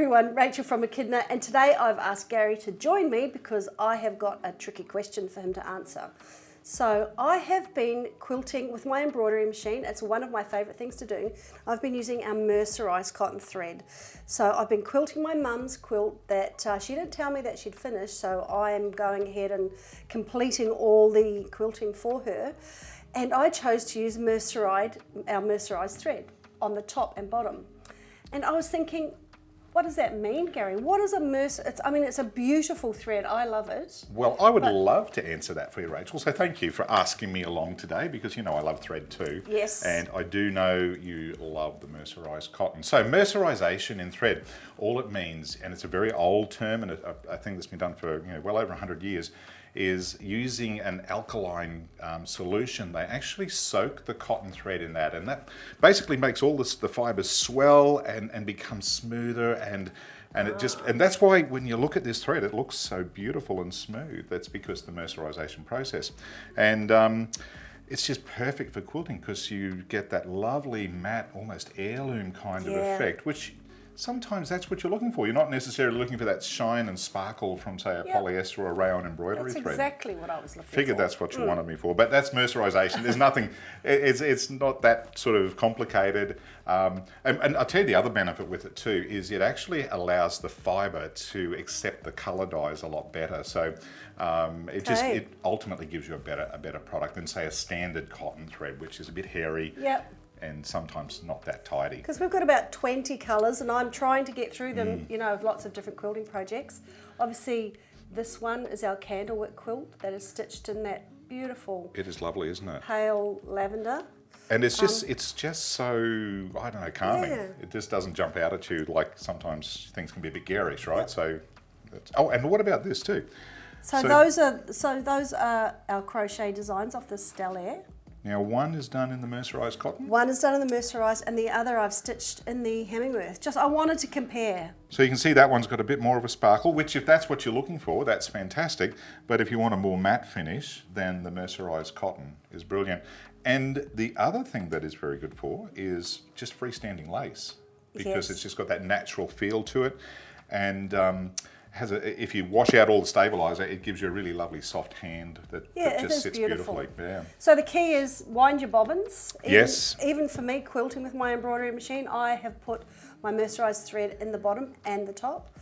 everyone, Rachel from Echidna, and today I've asked Gary to join me because I have got a tricky question for him to answer. So I have been quilting with my embroidery machine. It's one of my favourite things to do. I've been using our mercerised cotton thread. So I've been quilting my mum's quilt that she didn't tell me that she'd finished, so I am going ahead and completing all the quilting for her. And I chose to use our mercerised thread on the top and bottom. And I was thinking, what does that mean, Gary? What is a it's a beautiful thread. I love it. Well, I would love to answer that for you, Rachel. So thank you for asking me along today because you know I love thread too. Yes. And I do know you love the mercerised cotton. So mercerisation in thread, all it means, and it's a very old term and I think it's been done for well over 100 years, is using an alkaline solution. They actually soak the cotton thread in that, and that basically makes all the fibers swell and become smoother, and that's why when you look at this thread, it looks so beautiful and smooth. That's because of the mercerisation process, and it's just perfect for quilting because you get that lovely matte, almost heirloom kind of effect, which sometimes that's what you're looking for. You're not necessarily looking for that shine and sparkle from, say, a polyester or a rayon embroidery thread. That's exactly what I was looking for. Figured that's what you wanted me for, but that's mercerisation. There's nothing, it's not that sort of complicated. And I'll tell you the other benefit with it too is it actually allows the fibre to accept the colour dyes a lot better. So it ultimately gives you a better product than, say, a standard cotton thread, which is a bit hairy. Yep. And sometimes not that tidy. Because we've got about 20 colours and I'm trying to get through them, of lots of different quilting projects. Obviously, this one is our candlework quilt that is stitched in that beautiful... It is lovely, isn't it? Pale lavender. And it's just so, I don't know, calming. Yeah. It just doesn't jump out at you like sometimes things can be a bit garish, right? Yep. So, and what about this too? So those are our crochet designs off the Stellaire. Now one is done in the mercerised cotton? One is done in the mercerised and the other I've stitched in the Hemingworth. I wanted to compare. So you can see that one's got a bit more of a sparkle, which if that's what you're looking for, that's fantastic. But if you want a more matte finish, then the mercerised cotton is brilliant. And the other thing that is very good for is just freestanding lace, because it's just got that natural feel to it. And if you wash out all the stabiliser, it gives you a really lovely soft hand that just sits beautifully. Yeah. So the key is wind your bobbins. Yes. Even for me quilting with my embroidery machine, I have put my mercerised thread in the bottom and the top,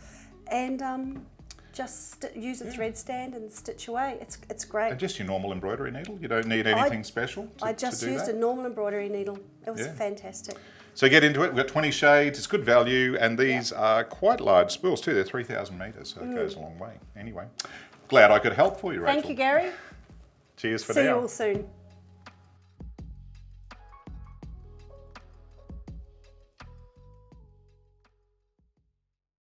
and just use a thread stand and stitch away. It's great. And just your normal embroidery needle. You don't need anything special. I just used a normal embroidery needle. It was fantastic. So get into it. We've got 20 shades. It's good value, and these are quite large spools too. They're 3,000 metres, so it goes a long way. Anyway, glad I could help for you, Rachel. Thank you, Gary. Cheers for now. See you all soon.